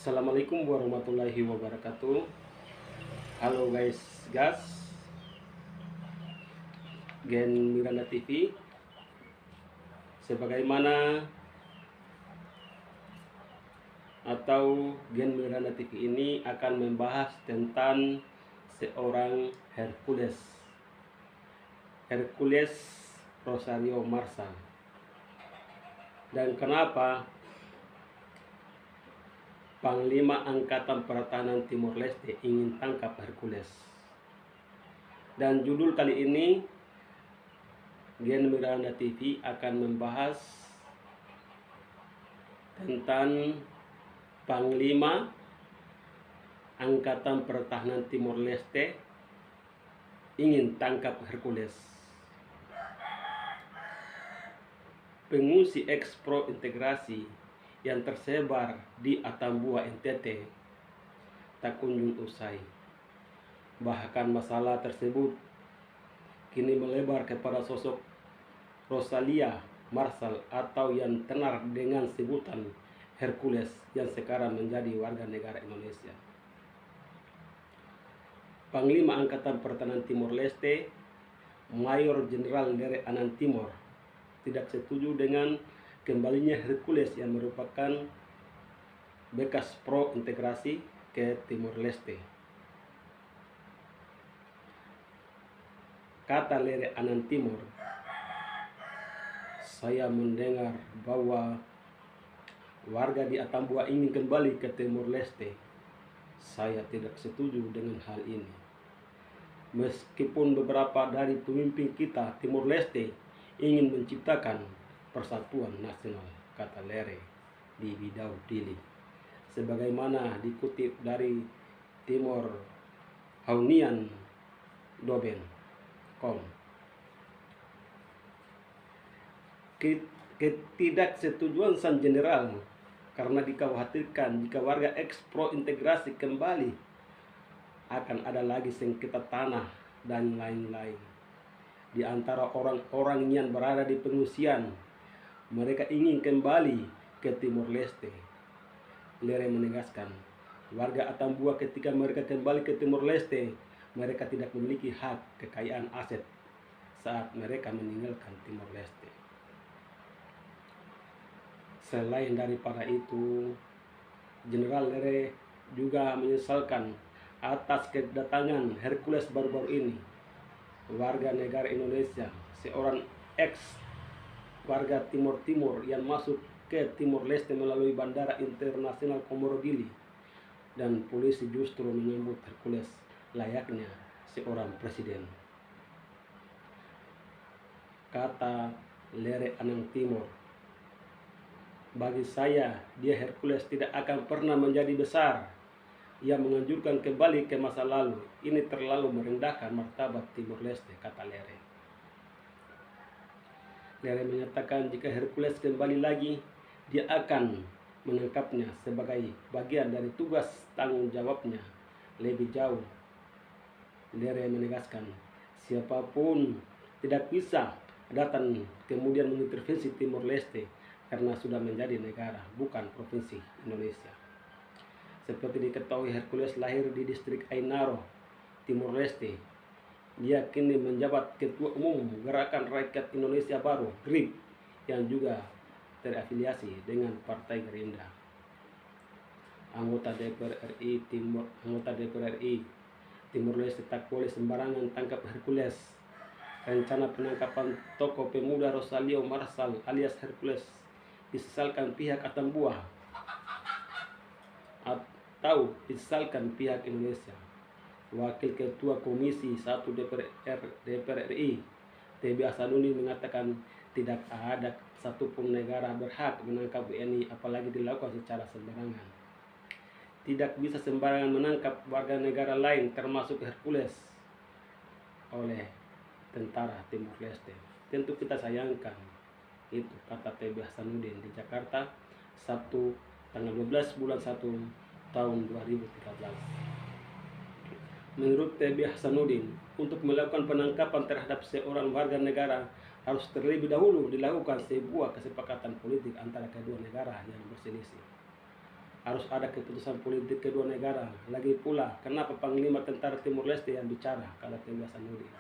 Assalamualaikum warahmatullahi wabarakatuh. Halo guys, gas Gen Miranda TV. Sebagaimana atau Gen Miranda TV ini akan membahas tentang seorang Hercules Rosario Marsal, dan kenapa Panglima Angkatan Pertahanan Timor Leste ingin tangkap Hercules. Dan judul kali ini Gen Miranda TV akan membahas tentang Panglima Angkatan Pertahanan Timor Leste ingin tangkap Hercules. Pengungsi ekspro integrasi yang tersebar di Atambua NTT tak kunjung usai. Bahkan masalah tersebut kini melebar kepada sosok Rosalia Marsal atau yang tenar dengan sebutan Hercules yang sekarang menjadi warga negara Indonesia. Panglima Angkatan Pertahanan Timor Leste Mayor Jenderal Lere Anang Timor tidak setuju dengan kembalinya Hercules yang merupakan bekas pro integrasi ke Timor Leste. Kata Lere Anang Timor, saya mendengar bahwa warga di Atambua ingin kembali ke Timor Leste. Saya tidak setuju dengan hal ini. Meskipun beberapa dari pemimpin kita Timor Leste ingin menciptakan persatuan nasional, kata Lere di Bidau Dili. Sebagaimana dikutip dari Timor Haunian Doben.com. Ketidaksetujuan sang jenderal karena dikhawatirkan jika warga ekspro integrasi kembali akan ada lagi sengketa tanah dan lain-lain. Di antara orang-orang yang berada di pengungsian, mereka ingin kembali ke Timor Leste. Lere menegaskan, warga Atambua ketika mereka kembali ke Timor Leste, mereka tidak memiliki hak kekayaan aset saat mereka meninggalkan Timor Leste. Selain daripada itu, Jenderal Lere juga menyesalkan atas kedatangan Hercules baru-baru ini. Warga negara Indonesia, seorang ex warga Timor Timur yang masuk ke Timor Leste melalui Bandara Internasional Komoro Gili, dan polisi justru menyambut Hercules layaknya seorang presiden. Kata Lere Anang Timor, bagi saya dia Hercules tidak akan pernah menjadi besar. Ia menganjurkan kembali ke masa lalu. Ini terlalu merendahkan martabat Timor Leste, kata Lere. Lere menyatakan jika Hercules kembali lagi, dia akan menangkapnya sebagai bagian dari tugas tanggung jawabnya lebih jauh. Lere menegaskan, siapapun tidak bisa datang kemudian mengintervensi Timor Leste karena sudah menjadi negara, bukan provinsi Indonesia. Seperti diketahui, Hercules lahir di distrik Ainaro, Timor Leste. Dia kini menjabat Ketua Umum Gerakan Rakyat Indonesia Baru, GRIB, yang juga terafiliasi dengan Partai Gerindra. Anggota DPR RI Timor Leste tak boleh sembarangan tangkap Hercules. Rencana penangkapan tokoh pemuda Rosario Marsal alias Hercules disesalkan pihak Atambua atau disesalkan pihak Indonesia. Wakil Ketua Komisi 1 DPR RI TB Hasanuddin mengatakan tidak ada satupun negara berhak menangkap WNI apalagi dilakukan secara sembarangan. Tidak bisa sembarangan menangkap warga negara lain termasuk Hercules oleh tentara Timor Leste. Tentu kita sayangkan itu, kata TB Hasanuddin di Jakarta Sabtu tanggal 12 bulan 1 tahun 2013. Menurut TB Hasanuddin, untuk melakukan penangkapan terhadap seorang warga negara harus terlebih dahulu dilakukan sebuah kesepakatan politik antara kedua negara yang berselisih. harus ada keputusan politik kedua negara. Lagi pula, kenapa Panglima Tentara Timur Leste yang bicara, kata Teguh Hasanuddin.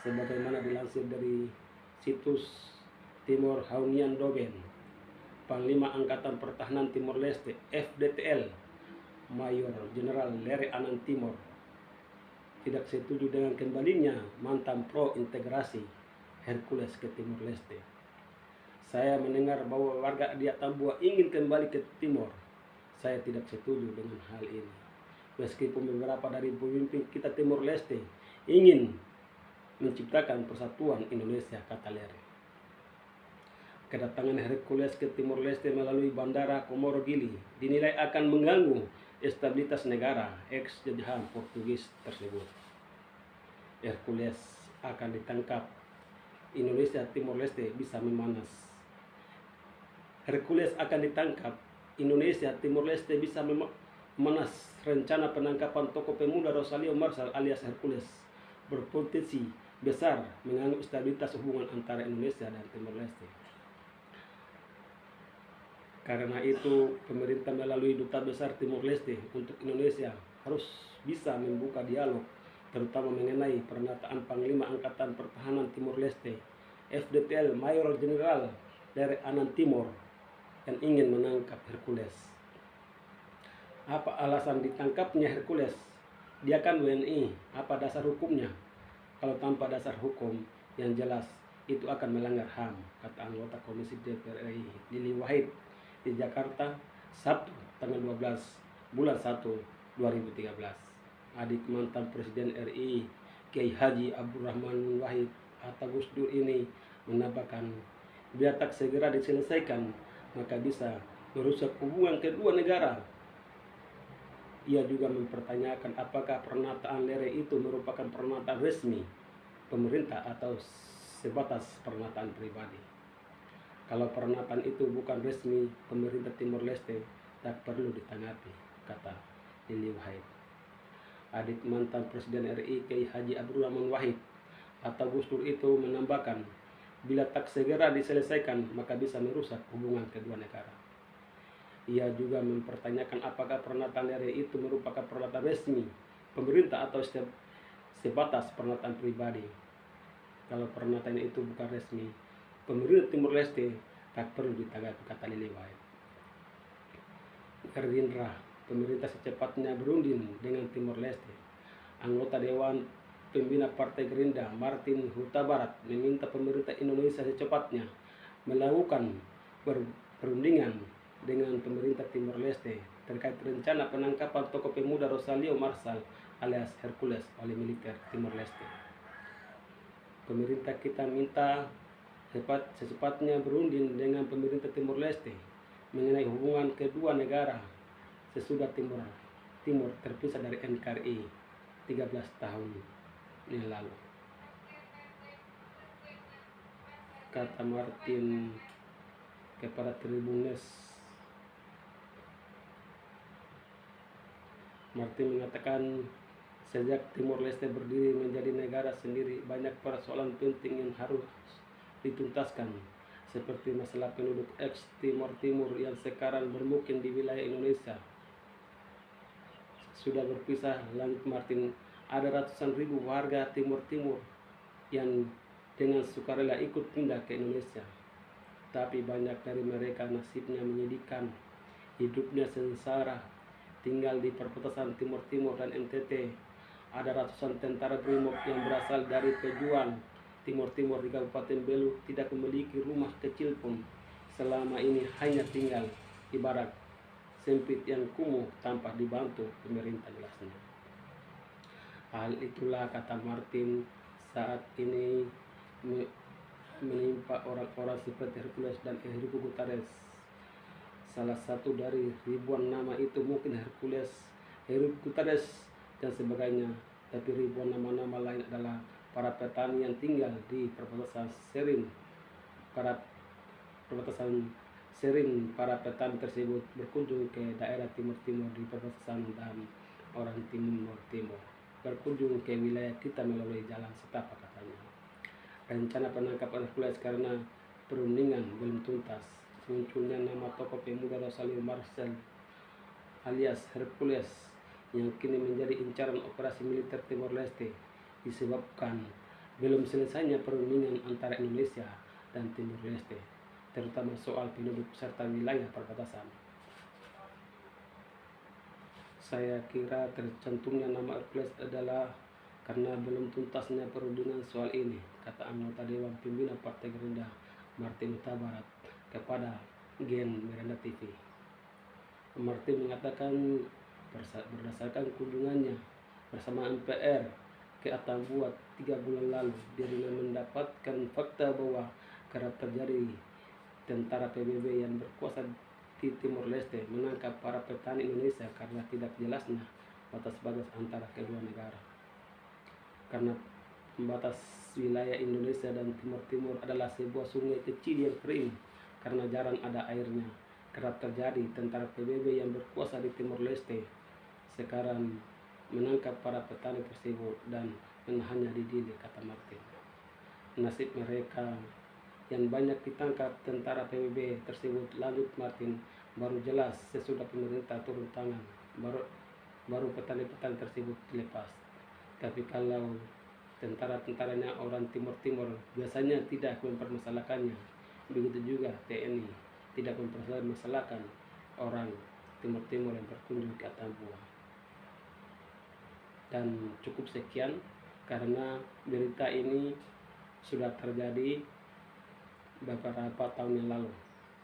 Sebagaimana dilansir dari situs Timor Haunian Doben, Panglima Angkatan Pertahanan Timor Leste FDTL Mayor Jenderal Lere Anan Timor tidak setuju dengan kembalinya mantan pro integrasi Hercules ke Timor Leste. Saya mendengar bahwa warga di Atambua ingin kembali ke Timor. Saya tidak setuju dengan hal ini. Meskipun beberapa dari pemimpin kita Timor Leste ingin menciptakan persatuan Indonesia, kata Lere. Kedatangan Hercules ke Timor Leste melalui Bandara Komoro Gili dinilai akan mengganggu stabilitas negara ex-jajahan Portugis tersebut. Hercules akan ditangkap, Indonesia Timor Leste bisa memanas. Hercules akan ditangkap, Indonesia Timor Leste bisa memanas. Rencana penangkapan tokoh pemuda Rosalio Marsal alias Hercules berpotensi besar mengganggu stabilitas hubungan antara Indonesia dan Timor Leste. Karena itu, pemerintah melalui Duta Besar Timor Leste untuk Indonesia harus bisa membuka dialog, terutama mengenai pernyataan Panglima Angkatan Pertahanan Timor Leste FDTL Mayor Jenderal Lere Anan Timor yang ingin menangkap Hercules. Apa alasan ditangkapnya Hercules? Dia kan WNI, apa dasar hukumnya? Kalau tanpa dasar hukum yang jelas, itu akan melanggar HAM, kata anggota Komisi DPR RI Lili Wahid di Jakarta, Sabtu, tanggal 12 bulan 1, 2013. Adik mantan Presiden RI, Kiai Haji Abdurrahman Wahid atau Gus Dur ini menambahkan, bila tak segera diselesaikan, maka bisa merusak hubungan kedua negara. Ia juga mempertanyakan apakah pernyataan Lere itu merupakan pernyataan resmi pemerintah atau sebatas pernyataan pribadi. Kalau pernyataan itu bukan resmi pemerintah Timor Leste, tak perlu ditanggapi, kata Lili Wahid. Adik mantan Presiden RI Kiai Haji Abdurrahman Wahid atau Gus Dur itu menambahkan, bila tak segera diselesaikan maka bisa merusak hubungan kedua negara. Ia juga mempertanyakan apakah pernyataan Lere itu merupakan pernyataan resmi pemerintah atau sebatas pernyataan pribadi. Kalau pernyataan itu bukan resmi pemerintah Timor Leste, tak perlu ditanggapi, kata Lili Wahid. Gerindra, pemerintah secepatnya berunding dengan Timor Leste. Anggota Dewan Pembina Partai Gerindra Martin Huta Barat meminta pemerintah Indonesia secepatnya melakukan perundingan dengan pemerintah Timor Leste terkait rencana penangkapan tokoh pemuda Rosalio Marsal alias Hercules oleh militer Timor Leste. Pemerintah kita minta secepatnya berunding dengan pemerintah Timor Leste mengenai hubungan kedua negara sesudah Timor terpisah dari NKRI 13 tahun yang lalu, kata Martin kepada Tribunnews. Martin mengatakan, sejak Timor Leste berdiri menjadi negara sendiri, banyak persoalan penting yang harus dituntaskan, seperti masalah penduduk ex Timor Timur yang sekarang bermukim di wilayah Indonesia. Sudah berpisah, lanjut Martin, ada ratusan ribu warga Timor Timur yang dengan sukarela ikut pindah ke Indonesia. Tapi banyak dari mereka nasibnya menyedihkan, hidupnya sengsara, tinggal di perbatasan Timor Timur dan NTT. Ada ratusan tentara BRIMOB yang berasal dari pejuang Timor Timur di Kabupaten Belu tidak memiliki rumah kecil pun. Selama ini hanya tinggal ibarat sempit yang kumuh tanpa dibantu pemerintah, jelasnya. Hal itulah, kata Martin, saat ini menimpa orang-orang seperti Hercules dan Enrique Guterres. Salah satu dari ribuan nama itu mungkin Hercules, Enrique Guterres dan sebagainya, tapi ribuan nama-nama lain adalah para petani yang tinggal di perbatasan Sering. Para petani tersebut berkunjung ke daerah Timur Timur di perbatasan dan orang Timur Timur berkunjung ke wilayah kita melalui jalan setapak, katanya. Rencana penangkapan Hercules karena perundingan belum tuntas. Munculnya nama tokoh pemuda Rosalio Marsal alias Hercules yang kini menjadi incaran operasi militer Timor Leste disebabkan belum selesainya perundingan antara Indonesia dan Timor Leste, terutama soal penduduk serta wilayah perbatasan. Saya kira tercantumnya nama Hercules adalah karena belum tuntasnya perundingan soal ini, kata anggota Dewan Pembina Partai Gerindra Martin Huta Barat kepada Gen Miranda TV. Martin mengatakan berdasarkan kunjungannya bersama MPR ke Atambua 3 bulan lalu, dirinya mendapatkan fakta bahwa kerap terjadi tentara PBB yang berkuasa di Timor Leste menangkap para petani Indonesia karena tidak jelasnya batas-batas antara kedua negara. Karena pembatas wilayah Indonesia dan Timor Timur adalah sebuah sungai kecil yang kering karena jarang ada airnya, kerap terjadi tentara PBB yang berkuasa di Timor Leste sekarang menangkap para petani tersebut dan menahannya di Dili, kata Martin. Nasib mereka yang banyak ditangkap tentara PBB tersebut, lanjut Martin, baru jelas sesudah pemerintah turun tangan, baru petani-petani tersebut dilepas. Tapi kalau tentara-tentaranya orang Timur Timur biasanya tidak mempermasalahkannya, begitu juga TNI tidak mempermasalahkan orang Timur Timur yang berkunjung ke Atambua. Dan cukup sekian karena berita ini sudah terjadi beberapa tahun yang lalu.